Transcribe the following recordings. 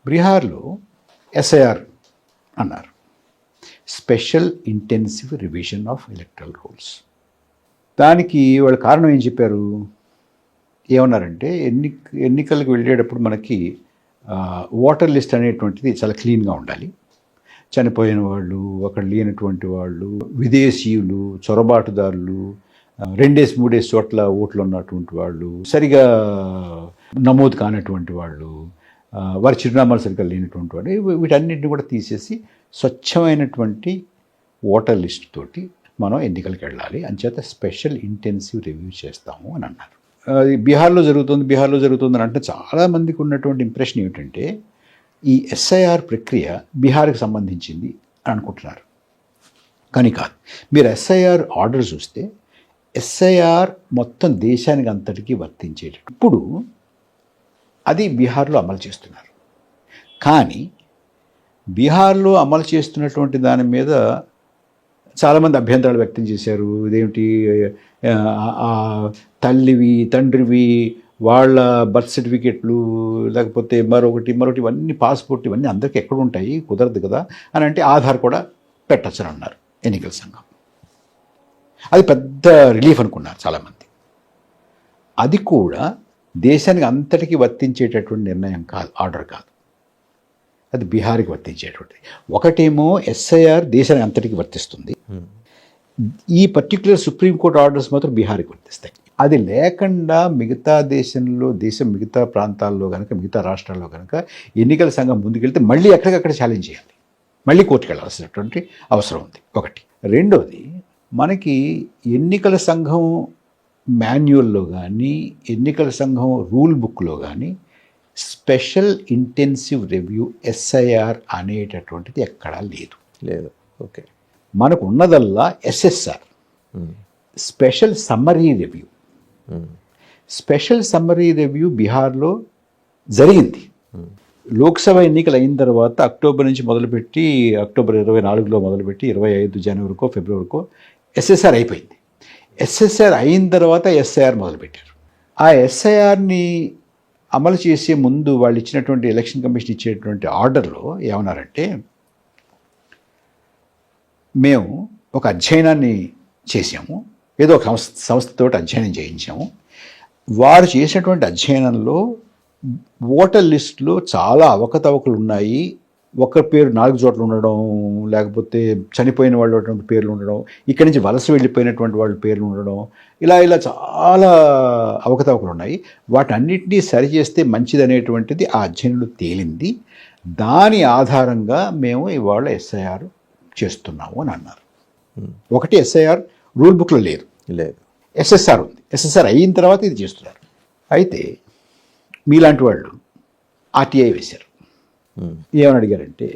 బీహార్లో ఎస్ఐఆర్ అన్నారు, special intensive revision of electoral rules. దానికి వాళ్ళ కారణం ఏం చెప్పారు, ఏమన్నారంటే ఎన్నికలకు వెళ్ళేటప్పుడు మనకి ఓటర్ లిస్ట్ అనేటువంటిది చాలా క్లీన్గా ఉండాలి. చనిపోయిన వాళ్ళు, అక్కడ లేనటువంటి వాళ్ళు, విదేశీయులు, చొరబాటుదారులు, 2 3 చోట్ల ఓట్లు ఉన్నటువంటి వాళ్ళు, సరిగా నమోదు కానటువంటి వాళ్ళు, వారి చిరునామాలు సరిగ్గా లేనటువంటి వాళ్ళు, వీటన్నిటిని కూడా తీసేసి స్వచ్ఛమైనటువంటి ఓటర్ లిస్ట్ తోటి మనం ఎన్నికలకు వెళ్ళాలి, అంచేత స్పెషల్ ఇంటెన్సివ్ రివ్యూ చేస్తాము అని అన్నారు. అది బీహార్లో జరుగుతుంది అని అంటే చాలామందికి ఉన్నటువంటి ఇంప్రెషన్ ఏమిటంటే ఈ ఎస్ఐఆర్ ప్రక్రియ బీహార్కి సంబంధించింది అని అనుకుంటున్నారు. కానీ కాదు. మీరు ఎస్ఐఆర్ ఆర్డర్ చూస్తే ఎస్ఐఆర్ మొత్తం దేశానికి అంతటికీ వర్తించేటట్టు ఇప్పుడు అది బీహార్లో అమలు చేస్తున్నారు. కానీ బీహార్లో అమలు చేస్తున్నటువంటి దాని మీద చాలామంది అభ్యంతరాలు వ్యక్తం చేశారు. ఇదేమిటి, తల్లివి తండ్రివి వాళ్ళ బర్త్ సర్టిఫికెట్లు లేకపోతే మరొకటి ఇవన్నీ పాస్పోర్ట్ ఇవన్నీ అందరికీ ఎక్కడ ఉంటాయి, కుదరదు కదా అని అంటే ఆధార్ కూడా పెట్టచ్చని అన్నారు ఎన్నికల సంఘం. అది పెద్ద రిలీఫ్ అనుకున్నారు చాలామంది. అది కూడా దేశానికి అంతటికీ వర్తించేటటువంటి నిర్ణయం కాదు, ఆర్డర్ కాదు, అది బీహార్కి వర్తించేటువంటిది. ఒకటేమో ఎస్ఐఆర్ దేశానికి అంతటికి వర్తిస్తుంది, ఈ పర్టికులర్ సుప్రీంకోర్టు ఆర్డర్స్ మాత్రం బీహార్కి వర్తిస్తాయి. అది లేకుండా దేశం మిగతా ప్రాంతాల్లో కనుక, మిగతా రాష్ట్రాల్లో కనుక ఎన్నికల సంఘం ముందుకెళ్తే మళ్ళీ ఎక్కడికక్కడ ఛాలెంజ్ చేయాలి, మళ్ళీ కోర్టుకు వెళ్ళాల్సినటువంటి అవసరం ఉంది ఒకటి. రెండోది, మనకి ఎన్నికల సంఘం మాన్యువల్లో కానీ ఎన్నికల సంఘం రూల్ బుక్లో కానీ స్పెషల్ ఇంటెన్సివ్ రివ్యూ ఎస్ఐఆర్ అనేటటువంటిది ఎక్కడా లేదు. ఓకే, మనకు ఉన్నదల్లా SSR, special summary review. Special summary review బీహార్లో జరిగింది. లోక్సభ ఎన్నికలు అయిన తర్వాత అక్టోబర్ నుంచి మొదలుపెట్టి అక్టోబర్ 24లో మొదలుపెట్టి 25 జనవరికో ఫిబ్రవరికో ఎస్ఎస్ఆర్ అయిపోయింది. ఎస్ఎస్ఆర్ అయిన తర్వాత ఎస్ఐఆర్ మొదలుపెట్టారు. ఆ ఎస్ఐఆర్ని అమలు చేసే ముందు వాళ్ళు ఇచ్చినటువంటి ఎలక్షన్ కమిషన్ ఇచ్చేటువంటి ఆర్డర్లో ఏమన్నారంటే, మేము ఒక అధ్యయనాన్ని చేసాము, ఏదో ఒక సంస్థతో అధ్యయనం చేయించాము. వారు చేసినటువంటి అధ్యయనంలో ఓటర్ లిస్టులో చాలా అవకతవకలు ఉన్నాయి. ఒక పేరు 4 చోట్ల ఉండడం, లేకపోతే చనిపోయిన వాళ్ళ పేర్లు ఉండడం, ఇక్కడి నుంచి వలస వెళ్ళిపోయినటువంటి వాళ్ళ పేర్లు ఉండడం, ఇలా చాలా అవకతవకలు ఉన్నాయి. వాటన్నిటినీ సరిచేస్తే మంచిదనేటువంటిది ఆ అధ్యయనంలో తేలింది. దాని ఆధారంగా మేము ఇవాళ ఎస్ఐఆర్ చేస్తున్నాము అని అన్నారు. ఒకటి, ఎస్ఐఆర్ రూల్ బుక్లో లేదు, ఎస్ఎస్ఆర్ ఉంది. ఎస్ఎస్ఆర్ అయిన తర్వాత ఇది చేస్తున్నారు. అయితే మీలాంటి వాళ్ళు ఆర్టీఐ వేశారు. ఏమని అడిగారంటే,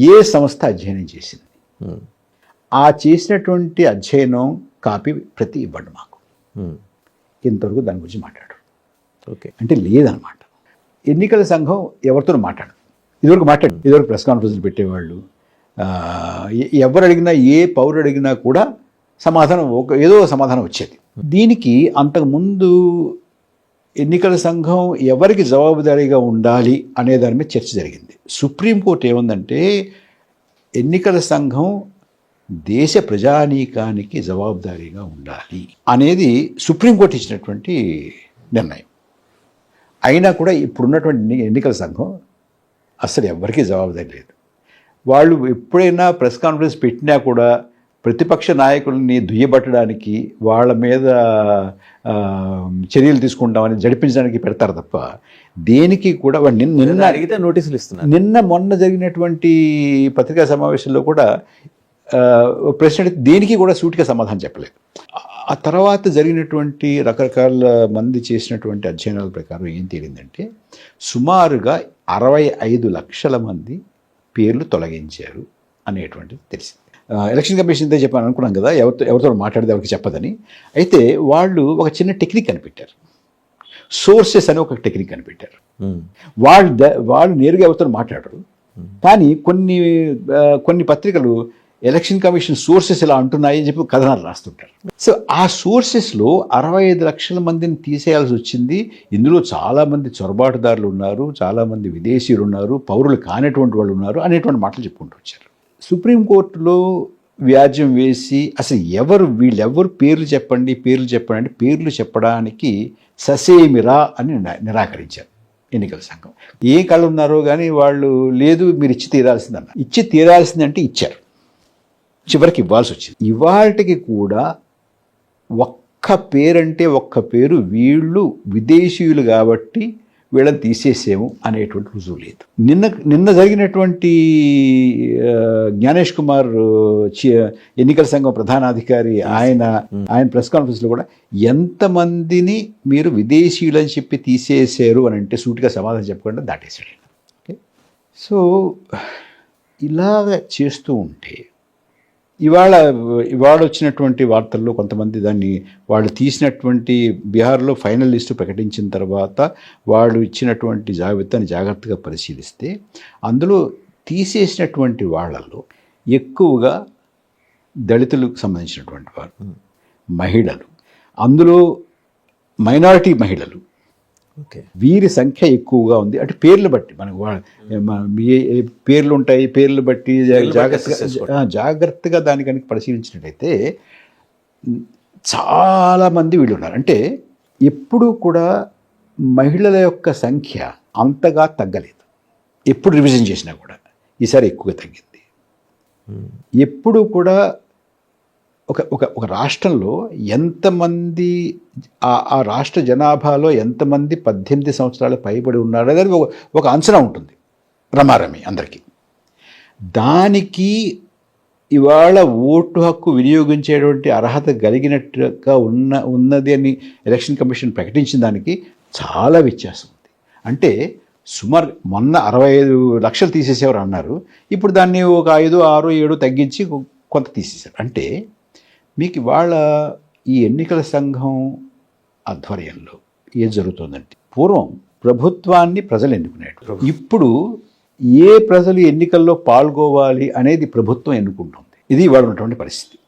ఏ సంస్థ అధ్యయనం చేసింది, ఆ చేసినటువంటి అధ్యయనం కాపీ ప్రతి ఇవ్వండి మాకు. ఇంతవరకు దాని గురించి మాట్లాడరు. ఓకే, అంటే లేదనమాట. ఎన్నికల సంఘం ఎవరితో మాట్లాడదు. ఇదివరకు ప్రెస్ కాన్ఫరెన్స్లు పెట్టేవాళ్ళు, ఎవరు అడిగినా, ఏ పౌరుడు అడిగినా కూడా సమాధానం ఏదో సమాధానం వచ్చేది. దీనికి అంతకుముందు ఎన్నికల సంఘం ఎవరికి జవాబుదారీగా ఉండాలి అనే దాని మీద చర్చ జరిగింది. సుప్రీంకోర్టు ఏముందంటే, ఎన్నికల సంఘం దేశ ప్రజానీకానికి జవాబుదారీగా ఉండాలి అనేది సుప్రీంకోర్టు ఇచ్చినటువంటి నిర్ణయం. అయినా కూడా ఇప్పుడున్నటువంటి ఎన్నికల సంఘం అసలు ఎవరికీ జవాబుదారీ లేదు. వాళ్ళు ఎప్పుడైనా ప్రెస్ కాన్ఫరెన్స్ పెట్టినా కూడా ప్రతిపక్ష నాయకుల్ని దుయ్యబట్టడానికి, వాళ్ళ మీద చర్యలు తీసుకుంటామని జడిపించడానికి పెడతారు తప్ప దేనికి కూడా నిన్న అడిగితే నోటీసులు ఇస్తున్నారు. మొన్న జరిగినటువంటి పత్రికా సమావేశంలో కూడా ప్రెసిడెంట్ దేనికి కూడా సూటిగా సమాధానం చెప్పలేదు. ఆ తర్వాత జరిగినటువంటి రకరకాల మంది చేసినటువంటి అధ్యయనాల ప్రకారం ఏం తేలిందంటే, సుమారుగా 65 లక్షల మంది పేర్లు తొలగించారు అనేటువంటిది తెలిసింది. ఎలక్షన్ కమిషన్ ఇంతే చెప్పాను అనుకున్నాం కదా, ఎవరితో మాట్లాడితే ఎవరికి చెప్పదని. అయితే వాళ్ళు ఒక చిన్న టెక్నిక్ కనిపెట్టారు, సోర్సెస్ అని ఒక టెక్నిక్ కనిపెట్టారు. వాళ్ళు నేరుగా ఎవరితో మాట్లాడరు, కానీ కొన్ని పత్రికలు ఎలక్షన్ కమిషన్ సోర్సెస్ ఇలా అంటున్నాయి అని చెప్పి కథనాలు రాస్తుంటారు. సో ఆ సోర్సెస్లో 65 లక్షల మందిని తీసేయాల్సి వచ్చింది. ఇందులో చాలామంది చొరబాటుదారులు ఉన్నారు, చాలామంది విదేశీయులు ఉన్నారు, పౌరులు కానటువంటి వాళ్ళు ఉన్నారు అనేటువంటి మాటలు చెప్పుకుంటూ వచ్చారు. సుప్రీంకోర్టులో వ్యాజ్యం వేసి అసలు వీళ్ళెవరు పేర్లు చెప్పండి అంటే పేర్లు చెప్పడానికి ససేమిరా అని నిరాకరించారు ఎన్నికల సంఘం. ఏ కళ్ళు ఉన్నారో కానీ వాళ్ళు లేదు మీరు ఇచ్చి తీరాల్సిందంటే ఇచ్చారు. చివరికి ఇవ్వాల్సి వచ్చింది. ఇవాళకి కూడా ఒక్క పేరు వీళ్ళు విదేశీయులు కాబట్టి వీళ్ళని తీసేసేము అనేటువంటి రుజువు లేదు. నిన్న జరిగినటువంటి జ్ఞానేష్ కుమార్ ఎన్నికల సంఘం ప్రధానాధికారి ఆయన ప్రెస్ కాన్ఫరెన్స్లో కూడా ఎంతమందిని మీరు విదేశీయులని చెప్పి తీసేసారు అని అంటే సూటిగా సమాధానం చెప్పకుండా దాటేశాడు. ఓకే, సో ఇలాగ చేస్తూ ఉంటే ఇవాళ వచ్చినటువంటి వార్తల్లో కొంతమంది దాన్ని వాళ్ళు తీసినటువంటి బీహార్లో ఫైనల్ లిస్టు ప్రకటించిన తర్వాత వాళ్ళు ఇచ్చినటువంటి జాబితాని జాగ్రత్తగా పరిశీలిస్తే అందులో తీసేసినటువంటి వాళ్ళల్లో ఎక్కువగా దళితులకు సంబంధించినటువంటి వారు, మహిళలు, అందులో మైనారిటీ మహిళలు, వీరి సంఖ్య ఎక్కువగా ఉంది. అంటే పేర్లు బట్టి మనకు పేర్లు ఉంటాయి, పేర్లు బట్టి జాగ్రత్తగా దాని కనుక పరిశీలించినట్టయితే చాలామంది వీళ్ళు ఉన్నారు. అంటే ఎప్పుడూ కూడా మహిళల యొక్క సంఖ్య అంతగా తగ్గలేదు. ఎప్పుడు రివిజన్ చేసినా కూడా ఈసారి ఎక్కువగా తగ్గింది. ఎప్పుడు కూడా ఒక రాష్ట్రంలో ఎంతమంది ఆ రాష్ట్ర జనాభాలో ఎంతమంది 18 సంవత్సరాల పైబడి ఉన్నారు అనేది ఒక అంచనా ఉంటుంది రమారమి అందరికీ. దానికి ఇవాళ ఓటు హక్కు వినియోగించేటువంటి అర్హత కలిగినట్టుగా ఉన్నది అని ఎలక్షన్ కమిషన్ ప్రకటించిన దానికి చాలా వ్యత్యాసం ఉంది. అంటే సుమారు మొన్న 65 లక్షలు తీసేసేవారు అన్నారు, ఇప్పుడు దాన్ని ఒక 5, 6, 7 తగ్గించి కొంత తీసేశారు. అంటే మీకు ఇవాళ ఈ ఎన్నికల సంఘం ఆధ్వర్యంలో ఏం జరుగుతుందంటే పూర్వం ప్రభుత్వాన్ని ప్రజలు ఎన్నుకునేట్టు, ఇప్పుడు ఏ ప్రజలు ఎన్నికల్లో పాల్గొవాలి అనేది ప్రభుత్వం ఎన్నుకుంటుంది. ఇది ఇవాళ ఉన్నటువంటి పరిస్థితి.